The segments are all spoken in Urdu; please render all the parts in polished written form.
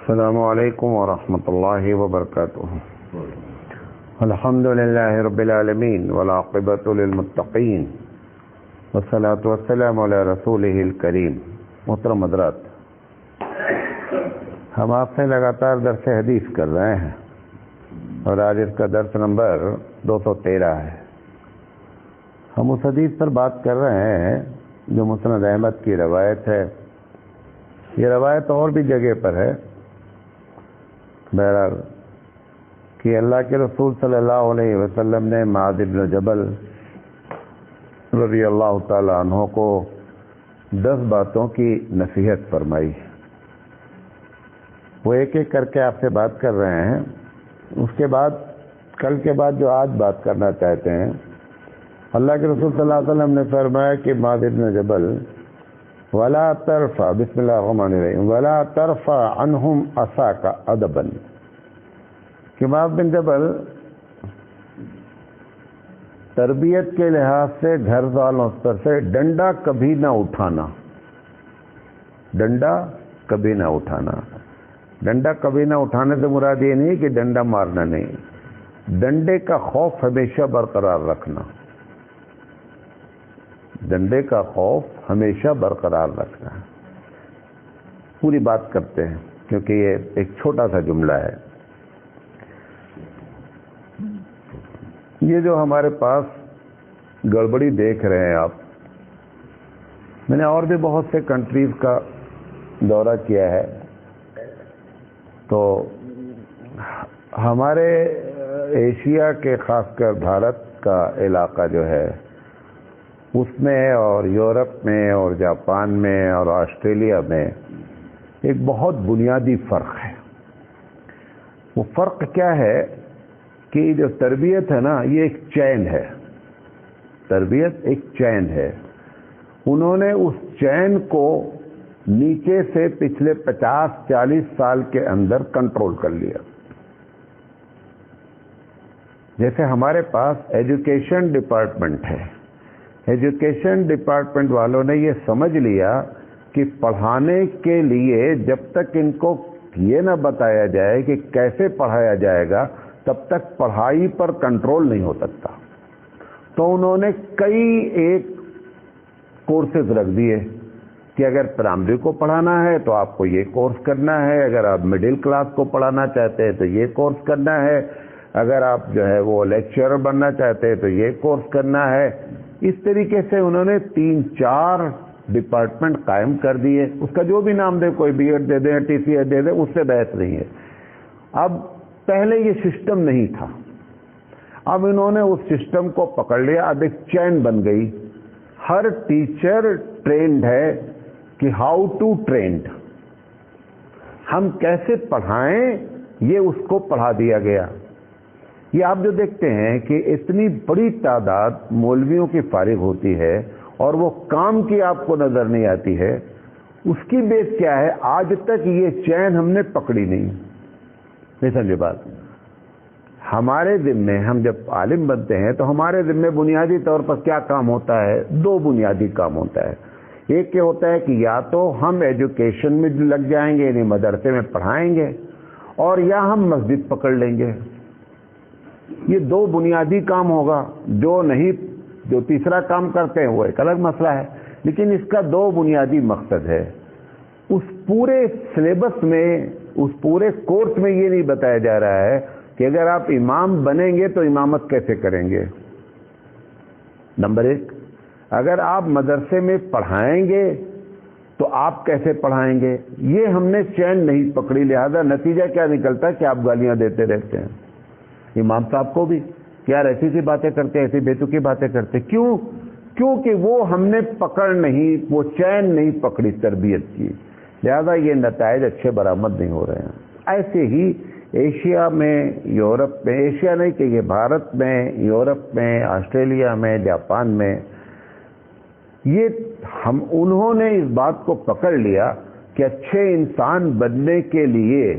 السلام علیکم ورحمۃ اللہ وبرکاتہ. الحمد للہ رب العالمین والعاقبۃ للمتقین والصلاۃ والسلام علی رسولہ الکریم. محترم حضرات، ہم آپ سے لگاتار درس حدیث کر رہے ہیں اور آج اس کا درس نمبر 213 ہے. ہم اس حدیث پر بات کر رہے ہیں جو مسند احمد کی روایت ہے. یہ روایت اور بھی جگہ پر ہے. بہرحال کہ اللہ کے رسول صلی اللہ علیہ وسلم نے معاذ بن جبل رضی اللہ تعالی عنہ کو 10 باتوں کی نصیحت فرمائی. وہ ایک ایک کر کے آپ سے بات کر رہے ہیں. اس کے بعد کل کے بعد جو آج بات کرنا چاہتے ہیں، اللہ کے رسول صلی اللہ علیہ وسلم نے فرمایا کہ معاذ بن جبل ولا ترفع، بسم اللہ الرحمن الرحیم، ولا ترفع عنہم عصاک ادبا، کہ معاذ بن جبل تربیت کے لحاظ سے گھر والوں پر سے ڈنڈا کبھی نہ اٹھانا. ڈنڈا کبھی نہ اٹھانا. ڈنڈا کبھی نہ اٹھانے سے مراد یہ نہیں کہ ڈنڈا مارنا نہیں، ڈنڈے کا خوف ہمیشہ برقرار رکھنا. ڈنڈے کا خوف ہمیشہ برقرار رکھنا. پوری بات کرتے ہیں کیونکہ یہ ایک چھوٹا سا جملہ ہے. یہ جو ہمارے پاس گڑبڑی دیکھ رہے ہیں آپ، میں نے اور بھی بہت سے کنٹریز کا دورہ کیا ہے، تو ہمارے ایشیا کے خاص کر بھارت کا علاقہ جو ہے اس میں اور یورپ میں اور جاپان میں اور آسٹریلیا میں ایک بہت بنیادی فرق ہے. وہ فرق کیا ہے کہ جو تربیت ہے نا، یہ ایک چین ہے. تربیت ایک چین ہے. انہوں نے اس چین کو نیچے سے پچھلے 50-40 سال کے اندر کنٹرول کر لیا. جیسے ہمارے پاس ایجوکیشن ڈپارٹمنٹ ہے. ایجوکیشن ڈپارٹمنٹ والوں نے یہ سمجھ لیا کہ پڑھانے کے لیے جب تک ان کو یہ نہ بتایا جائے کہ کیسے پڑھایا جائے گا تب تک پڑھائی پر کنٹرول نہیں ہو سکتا. تو انہوں نے کئی ایک کورسز رکھ دیے کہ اگر پرائمری کو پڑھانا ہے تو آپ کو یہ کورس کرنا ہے، اگر آپ مڈل کلاس کو پڑھانا چاہتے ہیں تو یہ کورس کرنا ہے، اگر آپ جو ہے وہ لیکچرر بننا چاہتے ہیں تو یہ کورس کرنا ہے. اس طریقے سے انہوں نے 3-4 ڈپارٹمنٹ قائم کر دیے. اس کا جو بھی نام دے، کوئی بی ایڈ دے دیں، ٹی سی ایڈ دے دیں، اس سے بحث نہیں ہے. اب پہلے یہ سسٹم نہیں تھا. اب انہوں نے اس سسٹم کو پکڑ لیا. اب ایک چین بن گئی. ہر ٹیچر ٹرینڈ ہے کہ ہاؤ ٹو ٹرینڈ، ہم کیسے پڑھائیں یہ اس کو پڑھا دیا گیا. یہ آپ جو دیکھتے ہیں کہ اتنی بڑی تعداد مولویوں کی فارغ ہوتی ہے اور وہ کام کی آپ کو نظر نہیں آتی ہے. اس کی بیس کیا ہے؟ آج تک یہ چین ہم نے پکڑی نہیں سمجھے بات. ہمارے ذمے ہم جب عالم بنتے ہیں تو ہمارے ذمے بنیادی طور پر کیا کام ہوتا ہے؟ 2 بنیادی کام ہوتا ہے. ایک یہ ہوتا ہے کہ یا تو ہم ایجوکیشن میں لگ جائیں گے، یعنی مدرسے میں پڑھائیں گے، اور یا ہم مسجد پکڑ لیں گے. یہ 2 بنیادی کام ہوگا. جو تیسرا کام کرتے ہیں وہ ایک الگ مسئلہ ہے، لیکن اس کا 2 بنیادی مقصد ہے. اس پورے سلیبس میں، اس پورے کورس میں یہ نہیں بتایا جا رہا ہے کہ اگر آپ امام بنیں گے تو امامت کیسے کریں گے. نمبر 1، اگر آپ مدرسے میں پڑھائیں گے تو آپ کیسے پڑھائیں گے. یہ ہم نے چین نہیں پکڑی. لہذا نتیجہ کیا نکلتا ہے کہ آپ گالیاں دیتے رہتے ہیں امام صاحب کو بھی کہ یار ایسی سی باتیں کرتے، ایسی بیتوکی باتیں کرتے. کیونکہ وہ ہم نے پکڑ نہیں، وہ چین نہیں پکڑی تربیت کی. لہذا یہ نتائج اچھے برآمد نہیں ہو رہے ہیں. ایسے ہی ایشیا میں، یورپ میں، ایشیا نہیں کہ یہ بھارت میں، یورپ میں، آسٹریلیا میں، جاپان میں، انہوں نے اس بات کو پکڑ لیا کہ اچھے انسان بننے کے لیے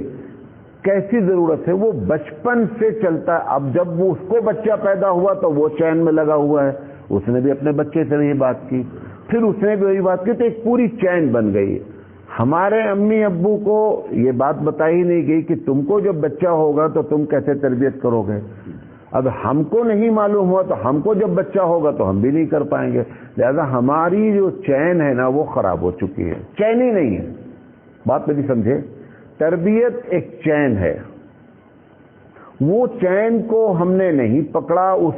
کیسی ضرورت ہے. وہ بچپن سے چلتا ہے. اب جب وہ اس کو بچہ پیدا ہوا تو وہ چین میں لگا ہوا ہے. اس نے بھی اپنے بچے سے یہی بات کی، پھر اس نے بھی وہی بات کی، تو ایک پوری چین بن گئی. ہمارے امی ابو کو یہ بات بتائی نہیں گئی کہ تم کو جب بچہ ہوگا تو تم کیسے تربیت کرو گے. اب ہم کو نہیں معلوم ہوا تو ہم کو جب بچہ ہوگا تو ہم بھی نہیں کر پائیں گے. لہذا ہماری جو چین ہے نا وہ خراب ہو چکی ہے. چین ہی نہیں ہے. بات میری سمجھے. تربیت ایک چین ہے. وہ چین کو ہم نے نہیں پکڑا, اس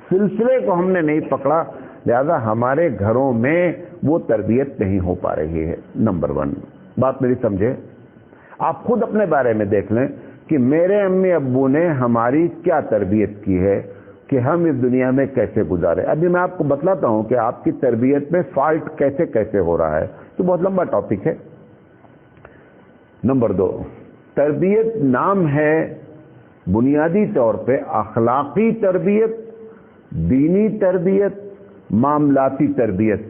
سلسلے کو ہم نے نہیں پکڑا, لہذا ہمارے گھروں میں وہ تربیت نہیں ہو پا رہی ہے. نمبر 1 بات میری سمجھے. آپ خود اپنے بارے میں دیکھ لیں کہ میرے امی ابو نے ہماری کیا تربیت کی ہے کہ ہم اس دنیا میں کیسے گزارے. ابھی میں آپ کو بتلاتا ہوں کہ آپ کی تربیت میں فالٹ کیسے کیسے ہو رہا ہے, تو بہت لمبا ٹاپک ہے. نمبر 2, تربیت نام ہے بنیادی طور پہ اخلاقی تربیت, دینی تربیت, معاملاتی تربیت.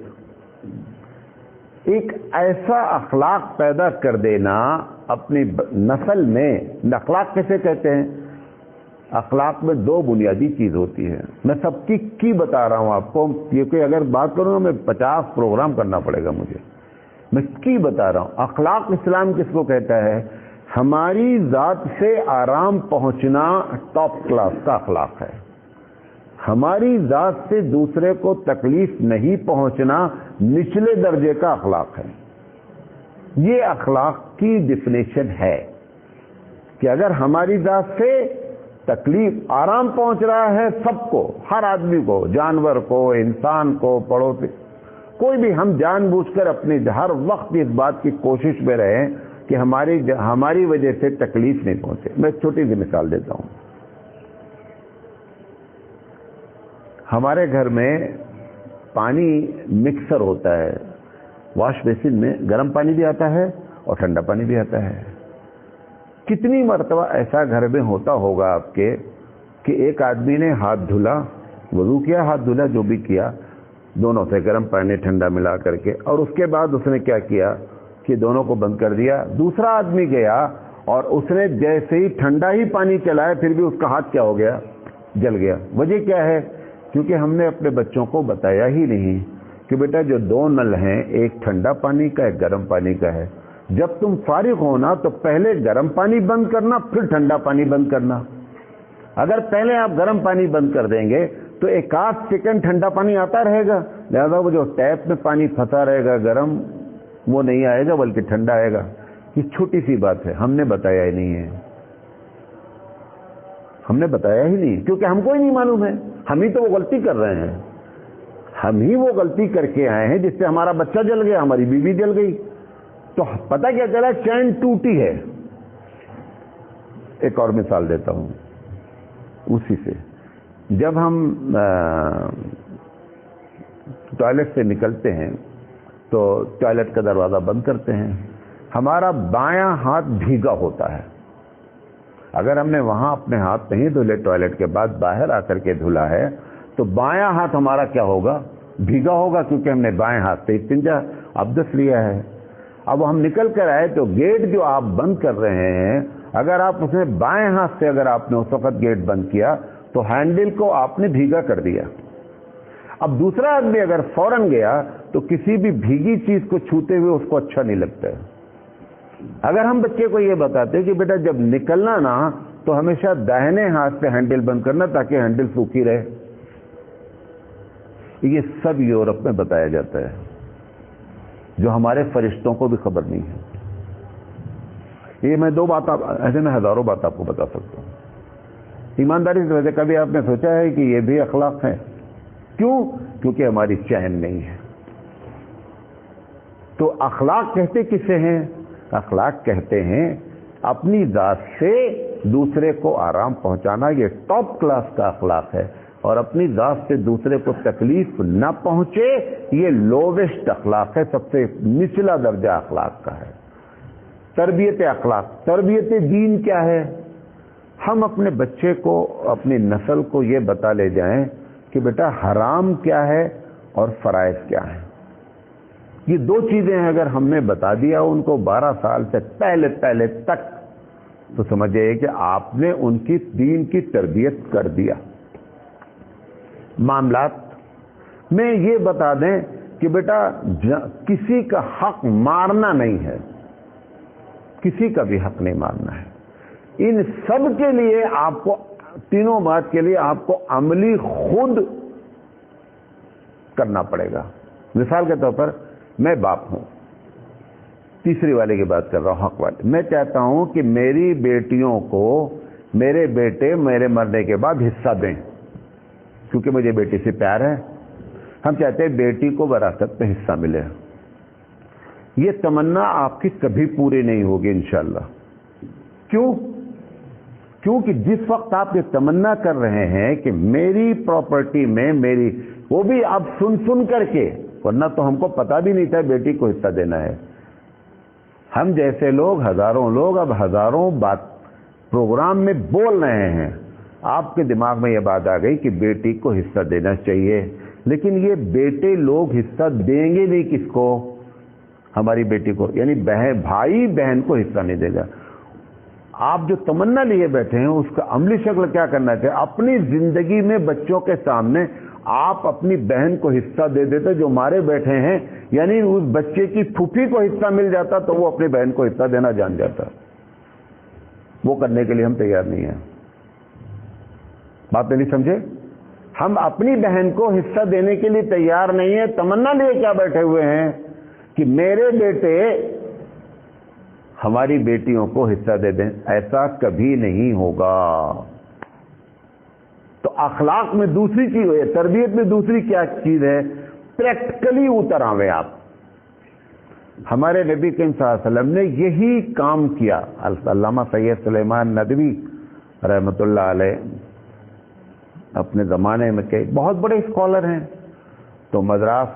ایک ایسا اخلاق پیدا کر دینا اپنی نسل میں. اخلاق کیسے کہتے ہیں؟ اخلاق میں 2 بنیادی چیز ہوتی ہے. میں سب کی بتا رہا ہوں آپ کو, کیونکہ اگر بات کروں گا میں 50 پروگرام کرنا پڑے گا مجھے. میں کی بتا رہا ہوں. اخلاق اسلام کس کو کہتا ہے؟ ہماری ذات سے آرام پہنچنا ٹاپ کلاس کا اخلاق ہے. ہماری ذات سے دوسرے کو تکلیف نہیں پہنچنا نچلے درجے کا اخلاق ہے. یہ اخلاق کی ڈیفینیشن ہے کہ اگر ہماری ذات سے تکلیف آرام پہنچ رہا ہے سب کو, ہر آدمی کو, جانور کو, انسان کو, پڑوسی, کوئی بھی, ہم جان بوجھ کر اپنی ہر وقت اس بات کی کوشش میں رہیں کہ ہماری وجہ سے تکلیف نہیں پہنچے. میں ایک چھوٹی سی مثال دیتا ہوں. ہمارے گھر میں پانی مکسر ہوتا ہے. واش بیسن میں گرم پانی بھی آتا ہے اور ٹھنڈا پانی بھی آتا ہے. کتنی مرتبہ ایسا گھر میں ہوتا ہوگا آپ کے کہ ایک آدمی نے ہاتھ دھلا, وضو کیا, ہاتھ دھلا, جو بھی کیا, دونوں سے گرم پانی ٹھنڈا ملا کر کے, اور اس کے بعد اس نے کیا کیا کہ دونوں کو بند کر دیا. دوسرا آدمی گیا اور اس نے جیسے ہی ٹھنڈا ہی پانی چلایا پھر بھی اس کا ہاتھ کیا ہو گیا, جل گیا. وجہ کیا ہے؟ کیونکہ ہم نے اپنے بچوں کو بتایا ہی نہیں کہ بیٹا جو 2 نل ہیں, ایک ٹھنڈا پانی کا, ایک گرم پانی کا ہے. جب تم فارغ ہونا تو پہلے گرم پانی بند کرنا, پھر ٹھنڈا پانی بند کرنا. اگر پہلے آپ گرم پانی بند کر دیں گے تو 1 سیکنڈ ٹھنڈا پانی آتا رہے گا. لہذا وہ جو ٹیپ میں پانی پھنسا رہے گا گرم, وہ نہیں آئے گا بلکہ ٹھنڈا آئے گا. یہ چھوٹی سی بات ہے, ہم نے بتایا ہی نہیں ہے. ہم نے بتایا ہی نہیں کیونکہ ہم کو ہی نہیں معلوم ہے. ہم ہی تو وہ غلطی کر رہے ہیں. ہم ہی وہ غلطی کر کے آئے ہیں جس سے ہمارا بچہ جل گیا, ہماری بیوی جل گئی. تو پتہ کیا چلا, چین ٹوٹی ہے. ایک اور مثال دیتا ہوں اسی سے. جب ہم ٹوائلٹ سے نکلتے ہیں تو ٹوائلٹ کا دروازہ بند کرتے ہیں. ہمارا بایاں ہاتھ بھیگا ہوتا ہے. اگر ہم نے وہاں اپنے ہاتھ نہیں دھلے ٹوائلٹ کے بعد, باہر آ کر کے دھلا ہے, تو بایاں ہاتھ ہمارا کیا ہوگا؟ بھیگا ہوگا, کیونکہ ہم نے بائیں ہاتھ سے استنجا ابدس لیا ہے. اب ہم نکل کر آئے تو گیٹ جو آپ بند کر رہے ہیں, اگر آپ اس میں بائیں ہاتھ سے اگر آپ نے اس وقت گیٹ بند کیا تو ہینڈل کو آپ نے بھیگا کر دیا. اب دوسرا آدمی اگر فوراً گیا تو کسی بھی بھیگی چیز کو چھوتے ہوئے اس کو اچھا نہیں لگتا ہے. اگر ہم بچے کو یہ بتاتے کہ بیٹا جب نکلنا نا تو ہمیشہ داہنے ہاتھ سے ہینڈل بند کرنا تاکہ ہینڈل سوکھی رہے. یہ سب یورپ میں بتایا جاتا ہے, جو ہمارے فرشتوں کو بھی خبر نہیں ہے. یہ میں 2 بات, ایسے میں ہزاروں بات آپ کو بتا سکتا ہوں. ایمانداری سے ویسے کبھی آپ نے سوچا ہے کہ یہ بھی اخلاق ہے؟ کیوں؟ کیونکہ ہماری چین نہیں ہے. تو اخلاق کہتے کسے ہیں؟ اخلاق کہتے ہیں اپنی ذات سے دوسرے کو آرام پہنچانا. یہ ٹاپ کلاس کا اخلاق ہے. اور اپنی ذات سے دوسرے کو تکلیف نہ پہنچے, یہ لوویسٹ اخلاق ہے, سب سے نچلا درجہ اخلاق کا ہے. تربیت اخلاق. تربیت دین کیا ہے؟ ہم اپنے بچے کو, اپنی نسل کو یہ بتا لے جائیں کہ بیٹا حرام کیا ہے اور فرائض کیا ہے. یہ 2 چیزیں ہیں اگر ہم نے بتا دیا ان کو 12 سال سے پہلے تک, تو سمجھئے کہ آپ نے ان کی دین کی تربیت کر دیا. معاملات میں یہ بتا دیں کہ بیٹا کسی کا حق مارنا نہیں ہے، کسی کا بھی حق نہیں مارنا ہے۔ ان سب کے لیے آپ کو، تینوں بات کے لیے آپ کو عملی خود کرنا پڑے گا۔ مثال کے طور پر میں باپ ہوں، تیسری والے کی بات کر رہا ہوں، حق والے۔ میں چاہتا ہوں کہ میری بیٹیوں کو میرے بیٹے میرے مرنے کے بعد حصہ دیں، کیونکہ مجھے بیٹی سے پیار ہے۔ ہم چاہتے ہیں بیٹی کو وراثت میں حصہ ملے۔ یہ تمنا آپ کی کبھی پوری نہیں ہوگی انشاءاللہ۔ کیوں؟ کیونکہ جس وقت آپ یہ تمنا کر رہے ہیں کہ میری پراپرٹی میں میری، وہ بھی آپ سن کر کے، ورنہ تو ہم کو پتا بھی نہیں تھا بیٹی کو حصہ دینا ہے۔ ہم جیسے لوگ، ہزاروں لوگ اب ہزاروں بات پروگرام میں بول رہے ہیں، آپ کے دماغ میں یہ بات آ گئی کہ بیٹی کو حصہ دینا چاہیے، لیکن یہ بیٹے لوگ حصہ دیں گے نہیں کس کو؟ ہماری بیٹی کو، یعنی بھائی بہن کو حصہ نہیں دے گا۔ آپ جو تمنا لیے بیٹھے ہیں اس کا عملی شکل کیا کرنا چاہیے؟ اپنی زندگی میں بچوں کے سامنے آپ اپنی بہن کو حصہ دے دیتے جو مارے بیٹھے ہیں، یعنی اس بچے کی پھوپھی کو حصہ مل جاتا تو وہ اپنی بہن کو حصہ دینا جان جاتا۔ وہ کرنے کے لیے ہم تیار نہیں ہیں۔ بات نہیں سمجھے؟ ہم اپنی بہن کو حصہ دینے کے لیے تیار نہیں ہیں، تمنا لیے کیا بیٹھے ہوئے ہیں کہ میرے بیٹے ہماری بیٹیوں کو حصہ دے دیں۔ ایسا کبھی نہیں ہوگا۔ تو اخلاق میں دوسری چیز ہے، تربیت میں دوسری کیا چیز ہے؟ پریکٹیکلی اتر آویں آپ۔ ہمارے نبی کریم صلی اللہ علیہ وسلم نے یہی کام کیا۔ علامہ سید سلیمان ندوی رحمۃ اللہ علیہ اپنے زمانے میں کے بہت بڑے اسکالر ہیں، تو مدراس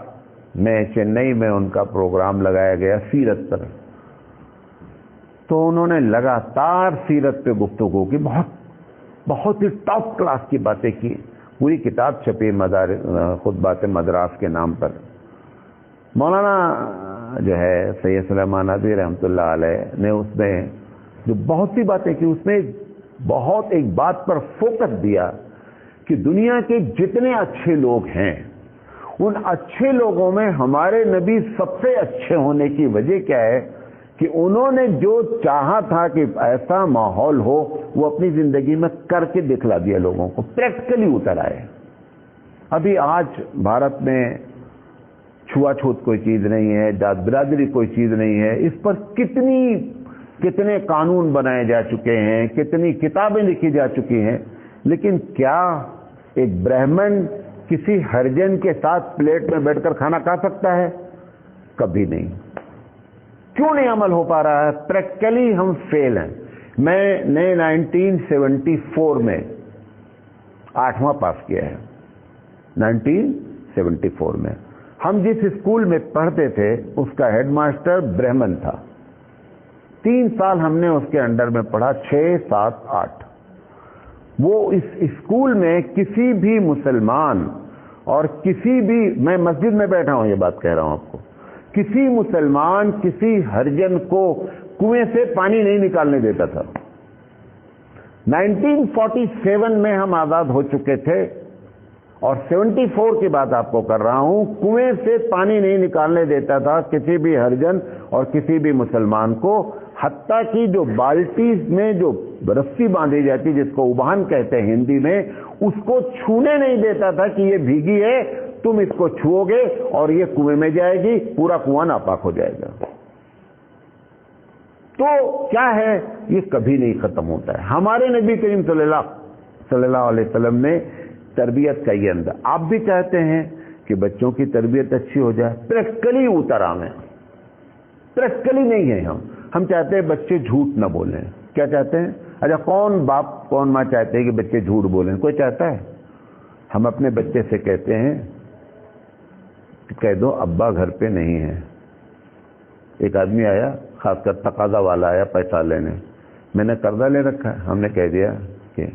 میں، چنئی میں ان کا پروگرام لگایا گیا سیرت پر، تو انہوں نے لگاتار سیرت پہ گفتگو کی، بہت ہی ٹاپ کلاس کی باتیں کی۔ پوری کتاب چھپی خطبات مدراس کے نام پر۔ مولانا جو ہے سید سلیمان ندوی رحمۃ اللہ علیہ نے اس میں جو بہت سی باتیں کی، اس میں بہت ایک بات پر فوکس دیا کہ دنیا کے جتنے اچھے لوگ ہیں ان اچھے لوگوں میں ہمارے نبی سب سے اچھے ہونے کی وجہ کیا ہے کہ انہوں نے جو چاہا تھا کہ ایسا ماحول ہو وہ اپنی زندگی میں کر کے دکھلا دیا، لوگوں کو پریکٹیکلی اتر آئے۔ ابھی آج بھارت میں چھوا چھوت کوئی چیز نہیں ہے، جات برادری کوئی چیز نہیں ہے، اس پر کتنے قانون بنائے جا چکے ہیں، کتنی کتابیں لکھی جا چکی ہیں، لیکن کیا ایک برہمن کسی ہرجن کے ساتھ پلیٹ میں بیٹھ کر کھانا کھا سکتا ہے؟ کبھی نہیں۔ کیوں نہیں عمل ہو پا رہا ہے؟ پریکٹیکلی ہم فیل ہیں۔ میں نے 1974 میں 8واں پاس کیا ہے، 1974 میں۔ ہم جس اسکول میں پڑھتے تھے اس کا ہیڈ ماسٹر برہمن تھا۔ 3 سال ہم نے اس کے انڈر میں پڑھا، 6، 7، 8۔ وہ اس اسکول میں کسی بھی مسلمان اور کسی بھی، میں مسجد میں بیٹھا ہوں یہ بات کہہ رہا ہوں آپ کو، کسی مسلمان کسی ہرجن کو کنویں سے پانی نہیں نکالنے دیتا تھا۔ 1947 میں ہم آزاد ہو چکے تھے اور 74 کی بات آپ کو کر رہا ہوں، کنویں سے پانی نہیں نکالنے دیتا تھا کسی بھی ہرجن اور کسی بھی مسلمان کو، حتیٰ کہ جو بالٹی میں جو رسی باندھی جاتی جس کو ابہان کہتے ہیں ہندی میں، اس کو چھونے نہیں دیتا تھا کہ یہ بھیگی ہے، تم اس کو چھوؤ گے اور یہ کنویں میں جائے گی، پورا کنواں ناپاک ہو جائے گا۔ تو کیا ہے، یہ کبھی نہیں ختم ہوتا ہے۔ ہمارے نبی کریم صلی اللہ علیہ وسلم نے تربیت کا یہ انداز، آپ بھی چاہتے ہیں کہ بچوں کی تربیت اچھی ہو جائے، پریکٹیکلی اتر آویں۔ پریکٹیکلی نہیں ہے ہم چاہتے ہیں بچے جھوٹ نہ بولیں۔ کیا چاہتے ہیں؟ اچھا، کون باپ کون ماں چاہتے ہیں کہ بچے جھوٹ بولیں؟ کوئی چاہتا ہے؟ ہم اپنے بچے سے کہتے ہیں کہ کہہ دو ابا گھر پہ نہیں ہے۔ ایک آدمی آیا، خاص کر تقاضا والا آیا پیسہ لینے، میں نے قرضہ لے رکھا ہے، ہم نے کہہ دیا کہ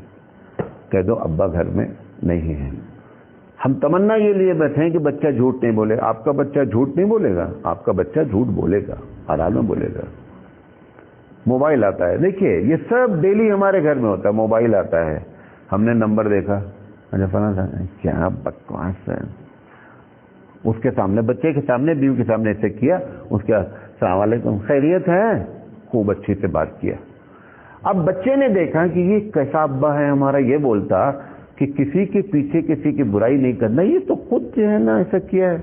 کہہ دو ابا گھر میں نہیں ہے۔ ہم تمنا یہ لیے بیٹھے ہیں کہ بچہ جھوٹ نہیں بولے۔ آپ کا بچہ جھوٹ نہیں بولے گا، آپ کا بچہ جھوٹ بولے گا، آرام میں بولے گا۔ موبائل آتا ہے، دیکھیے یہ سب ڈیلی ہمارے گھر میں ہوتا ہے۔ موبائل آتا ہے، ہم نے نمبر دیکھا، اچھا فلاں کیا بکواس ہے، اس کے سامنے, بچے کے سامنے, بیوی کے سامنے ایسے کیا, اس کے السلام علیکم, خیریت ہے, خوب اچھی سے بات کیا. اب بچے نے دیکھا کہ یہ کیسا ابا ہے ہمارا, یہ بولتا کہ کسی کے پیچھے کسی کی برائی نہیں کرنا, یہ تو خود جو ہے نا ایسا کیا ہے.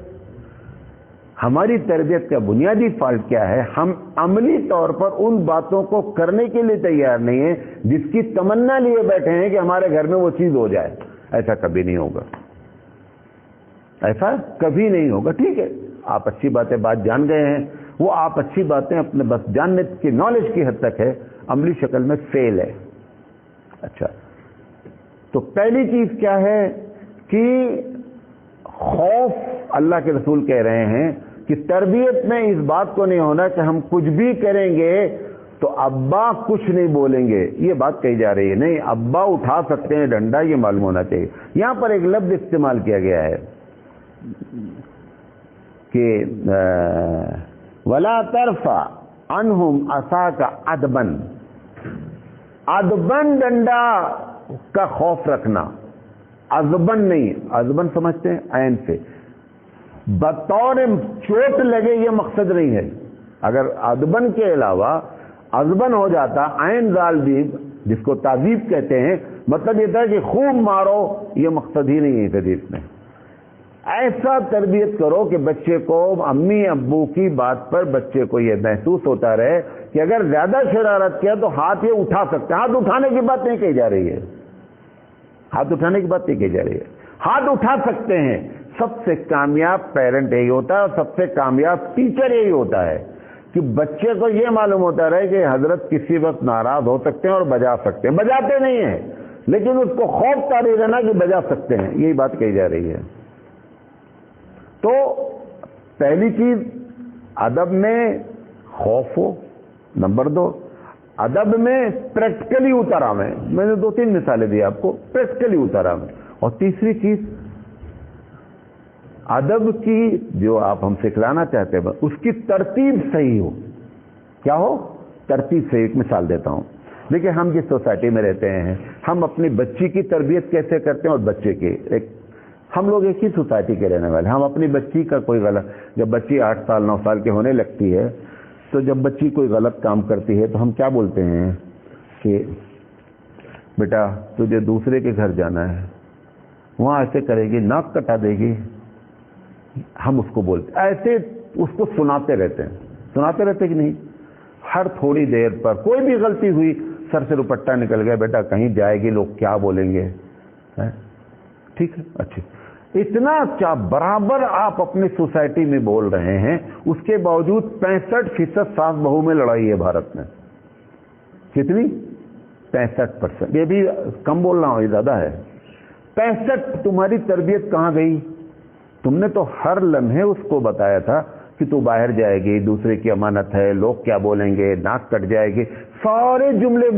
ہماری تربیت کا بنیادی فالٹ کیا ہے؟ ہم عملی طور پر ان باتوں کو کرنے کے لیے تیار نہیں ہیں جس کی تمنا لیے بیٹھے ہیں کہ ہمارے گھر میں وہ چیز ہو جائے. ایسا کبھی نہیں ہوگا, ایسا کبھی نہیں ہوگا. ٹھیک ہے, آپ اچھی باتیں بات جان گئے ہیں, وہ آپ اچھی باتیں اپنے بس جاننے کی نالج کی حد تک ہے, عملی شکل میں فیل ہے. اچھا, تو پہلی چیز کیا ہے کہ خوف. اللہ کے رسول کہہ رہے ہیں کہ تربیت میں اس بات کو نہیں ہونا کہ ہم کچھ بھی کریں گے تو ابا کچھ نہیں بولیں گے, یہ بات کہی جا رہی ہے. نہیں, ابا اٹھا سکتے ہیں ڈنڈا, یہ معلوم ہونا چاہیے. یہاں پر ایک لفظ استعمال کیا گیا ہے کہ وَلَا تَرْفَعْ عَنْهُمْ عَصَاكَ عَدْبًا, عدبن ڈنڈا کا خوف رکھنا, ازبن نہیں. ازبن سمجھتے ہیں عین سے, بطور چوٹ لگے, یہ مقصد نہیں ہے. اگر ادبن کے علاوہ ازبن ہو جاتا, عین زال دیب جس کو تعذیب کہتے ہیں, مطلب یہ تھا کہ خوب مارو, یہ مقصد ہی نہیں ہے حدیث میں. ایسا تربیت کرو کہ بچے کو امی ابو کی بات پر بچے کو یہ محسوس ہوتا رہے کہ اگر زیادہ شرارت کیا تو ہاتھ یہ اٹھا سکتے ہیں. ہاتھ اٹھانے کی بات نہیں کہی جا رہی ہے, ہاتھ اٹھانے کی بات نہیں کہی جا رہی ہے, ہاتھ اٹھا سکتے ہیں. سب سے کامیاب پیرنٹ یہی ہوتا ہے اور سب سے کامیاب ٹیچر یہی ہوتا ہے کہ بچے کو یہ معلوم ہوتا رہے کہ حضرت کسی وقت ناراض ہو سکتے ہیں اور بجا سکتے ہیں. بجاتے نہیں ہیں لیکن اس کو خوف طاری رہنا کہ بجا سکتے ہیں, یہی بات کہی جا رہی ہے. تو پہلی چیز ادب میں خوف ہو. نمبر 2, ادب میں پریکٹیکلی اتر آویں. میں نے 2-3 مثالیں دی آپ کو, پریکٹیکلی اتر آویں. اور تیسری چیز, ادب کی جو آپ ہم سکھلانا چاہتے ہیں اس کی ترتیب صحیح ہو. کیا ہو؟ ترتیب صحیح. ایک مثال دیتا ہوں. دیکھیں, ہم جس سوسائٹی میں رہتے ہیں, ہم اپنی بچی کی تربیت کیسے کرتے ہیں اور بچے کی, ہم لوگ ایک ہی سوسائٹی کے رہنے والے. ہم اپنی بچی کا کوئی غلط, جب بچی 8 سال 9 سال کی ہونے لگتی ہے تو جب بچی کوئی غلط کام کرتی ہے تو ہم کیا بولتے ہیں کہ بیٹا تجھے دوسرے کے گھر جانا ہے, وہاں ایسے کرے گی, ناک کٹا دے گی. ہم اس کو بولتے ایسے, اس کو سناتے رہتے کہ نہیں. ہر تھوڑی دیر پر کوئی بھی غلطی ہوئی, سر سے دوپٹہ نکل گیا, بیٹا کہیں جائے گی لوگ کیا بولیں گے. ٹھیک ہے, اچھی. اتنا کیا برابر آپ اپنی سوسائٹی میں بول رہے ہیں, اس کے باوجود 65% ساس بہو میں لڑائی ہے بھارت میں. کتنی؟ 65%. یہ بھی کم بول رہا ہوں, یہ زیادہ ہے. 65. تمہاری تربیت کہاں گئی؟ تم نے تو ہر لمحے اس کو بتایا تھا کہ تو باہر جائے گی, دوسرے کی امانت ہے, لوگ کیا بولیں گے, ناک کٹ جائے گی. سارے جملے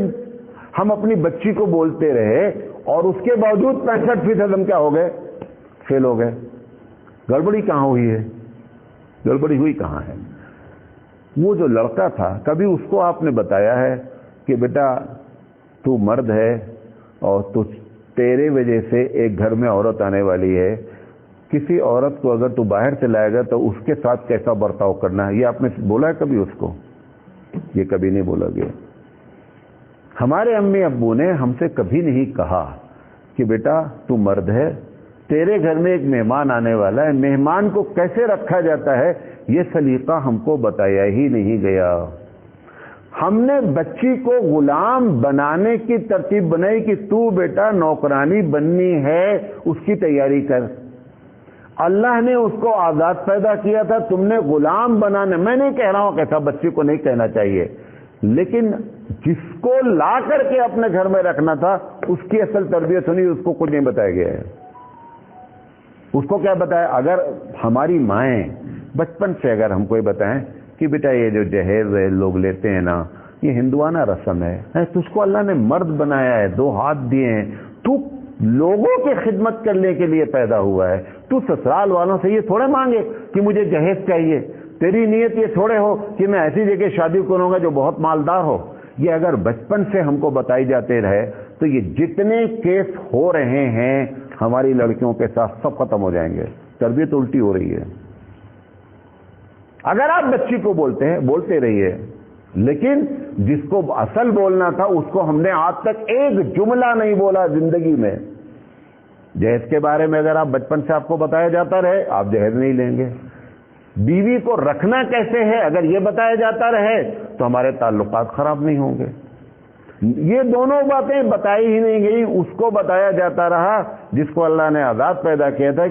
ہم اپنی بچی کو بولتے رہے اور اس کے باوجود 65% ہم کیا ہو گئے؟ فیل ہو گئے. گڑبڑی کہاں ہوئی ہے؟ گڑبڑی ہوئی کہاں ہے؟ وہ جو لڑکا تھا, کبھی اس کو آپ نے بتایا ہے کہ بیٹا تو مرد ہے اور تیرے وجہ سے ایک گھر میں عورت آنے والی ہے, کسی عورت کو اگر تو باہر سے لائے گا تو اس کے ساتھ کیسا برتاؤ کرنا ہے, یہ آپ نے بولا ہے کبھی اس کو؟ یہ کبھی نہیں بولا گیا. ہمارے امی ابو نے ہم سے کبھی نہیں کہا کہ بیٹا تو مرد ہے, تیرے گھر میں ایک مہمان آنے والا ہے, مہمان کو کیسے رکھا جاتا ہے یہ سلیقہ ہم کو بتایا ہی نہیں گیا. ہم نے بچی کو غلام بنانے کی ترتیب بنائی کہ تو بیٹا نوکرانی بننی ہے, اس کی تیاری کر. اللہ نے اس کو آزاد پیدا کیا تھا, تم نے غلام بنانے. میں نہیں کہہ رہا ہوں کہ ایسا بچی کو نہیں کہنا چاہیے, لیکن جس کو لا کر کے اپنے گھر میں رکھنا تھا اس کی اصل تربیت ہونی, اس کو کچھ نہیں بتایا گیا ہے. اس کو کیا بتایا؟ اگر ہماری مائیں بچپن سے اگر ہم کو یہ بتائیں کہ بیٹا یہ جو جہیز لوگ لیتے ہیں نا, یہ ہندوانہ رسم ہے, تجھ کو اللہ نے مرد بنایا ہے, 2 ہاتھ دیے ہیں, تو لوگوں کی خدمت کرنے کے لیے پیدا ہوا ہے, تو سسرال والوں سے یہ تھوڑے مانگے کہ مجھے جہیز چاہیے. تیری نیت یہ تھوڑے ہو کہ میں ایسی جگہ شادی کروں گا جو بہت مالدار ہو. یہ اگر بچپن سے ہم کو بتائی جاتے رہے تو یہ جتنے کیس ہو رہے ہیں ہماری لڑکیوں کے ساتھ سب ختم ہو جائیں گے. تربیت الٹی ہو رہی ہے. اگر آپ بچی کو بولتے ہیں بولتے رہیے, لیکن جس کو اصل بولنا تھا اس کو ہم نے آج تک ایک جملہ نہیں بولا زندگی میں. جہیز کے بارے میں اگر آپ بچپن سے آپ کو بتایا جاتا رہے, آپ جہیز نہیں لیں گے. بیوی کو رکھنا کیسے ہے اگر یہ بتایا جاتا رہے تو ہمارے تعلقات خراب نہیں ہوں گے. یہ دونوں باتیں بتائی ہی نہیں گئی, اس کو بتایا جاتا رہا جس کو اللہ نے آزاد پیدا کیا تھا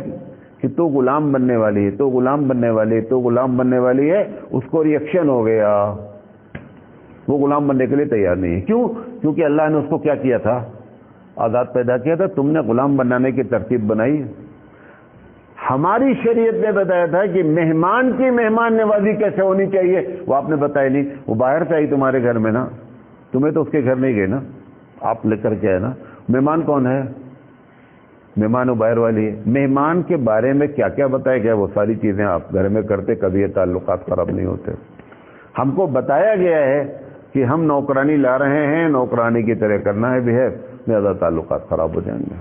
کہ تو غلام بننے والی ہے, تو غلام بننے والی ہے, تو غلام بننے والی ہے. اس کو ریئیکشن ہو گیا, وہ غلام بننے کے لیے تیار نہیں ہے. کیوں؟ کیونکہ اللہ نے اس کو کیا کیا تھا, آزاد پیدا کیا تھا. تم نے غلام بنانے کی ترتیب بنائی. ہماری شریعت نے بتایا تھا کہ مہمان کی مہمان نوازی کیسے ہونی چاہیے, وہ آپ نے بتایا نہیں. وہ باہر سے آئی تمہارے گھر میں نا, تمہیں تو اس کے گھر نہیں گئے نا, آپ لے کر کے آئے نا. مہمان کون ہے؟ مہمان وہ باہر والی ہے. مہمان کے بارے میں کیا کیا بتایا گیا, وہ ساری چیزیں آپ گھر میں کرتے, کبھی یہ تعلقات خراب نہیں ہوتے. ہم کو بتایا گیا ہے کہ ہم نوکرانی لا رہے ہیں, نوکرانی کی طرح کرنا ہے بہیو, زیادہ تعلقات خراب ہو جائیں گے.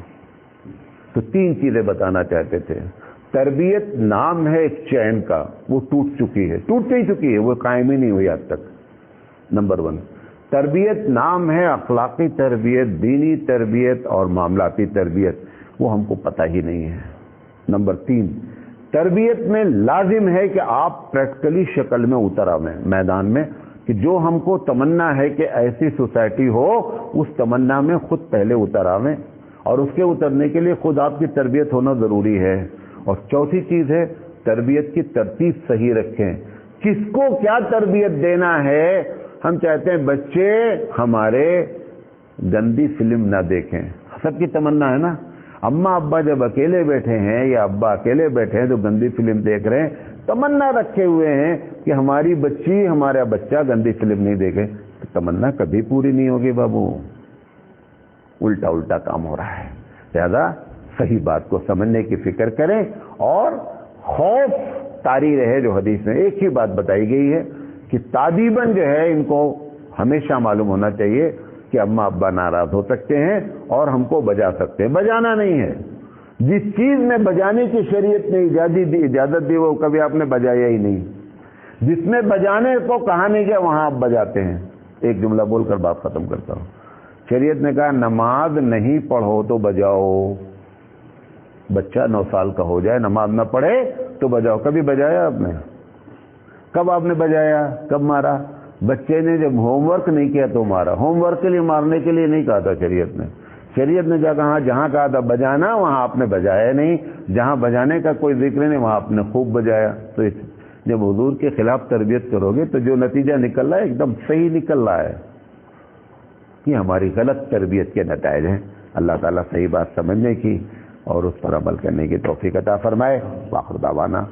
تو 3 چیزیں بتانا چاہتے تھے. تربیت نام ہے ایک چین کا, وہ ٹوٹ چکی ہے, ٹوٹ نہیں چکی ہے, وہ قائم ہی نہیں ہوئی آج تک. نمبر 1. تربیت نام ہے اخلاقی تربیت, دینی تربیت اور معاملاتی تربیت, وہ ہم کو پتہ ہی نہیں ہے. نمبر 3. تربیت میں لازم ہے کہ آپ پریکٹیکلی شکل میں اتر آئیں میدان میں, کہ جو ہم کو تمنا ہے کہ ایسی سوسائٹی ہو, اس تمنا میں خود پہلے اتر آئیں, اور اس کے اترنے کے لیے خود آپ کی تربیت ہونا ضروری ہے. اور چوتھی چیز ہے تربیت کی ترتیب صحیح رکھیں. کس کو کیا تربیت دینا ہے. ہم چاہتے ہیں بچے ہمارے گندی فلم نہ دیکھیں, سب کی تمنا ہے نا. اماں ابا جب اکیلے بیٹھے ہیں یا ابا اکیلے بیٹھے ہیں تو گندی فلم دیکھ رہے ہیں, تمنا رکھے ہوئے ہیں کہ ہماری بچی ہمارا بچہ گندی فلم نہیں دیکھے. تمنا کبھی پوری نہیں ہوگی بابو, الٹا الٹا کام ہو رہا ہے. لہذا صحیح بات کو سمجھنے کی فکر کریں, اور خوف طاری رہے. جو حدیث میں ایک ہی بات بتائی گئی ہے کہ تادیباً جو ہے ان کو ہمیشہ معلوم ہونا چاہیے کہ اماں ابا ناراض ہو سکتے ہیں اور ہم کو بجا سکتے ہیں. بجانا نہیں ہے. جس چیز میں بجانے کی شریعت نے اجازت دی وہ کبھی آپ نے بجایا ہی نہیں. جس میں بجانے کو کہا نہیں گیا وہاں آپ بجاتے ہیں. ایک جملہ بول کر بات ختم کرتا ہوں. شریعت نے کہا نماز نہیں پڑھو تو بجاؤ. بچہ 9 سال کا ہو جائے, نماز نہ پڑھے تو بجاؤ. کبھی بجایا آپ نے؟ کب آپ نے بجایا؟ کب مارا؟ بچے نے جب ہوم ورک نہیں کیا تو مارا. ہوم ورک کے لیے مارنے کے لیے نہیں کہا تھا شریعت نے. شریعت نے جہاں کہا تھا بجانا وہاں آپ نے بجایا نہیں, جہاں بجانے کا کوئی ذکر نہیں وہاں آپ نے خوب بجایا. تو جب حضور کے خلاف تربیت کرو گے تو جو نتیجہ نکل رہا ہے ایک دم صحیح نکل رہا ہے. یہ ہماری غلط تربیت کے نتائج ہیں. اللہ تعالیٰ صحیح بات سمجھنے کی اور اس پر عمل کرنے کی توفیق عطا فرمائے. وآخر دعوانا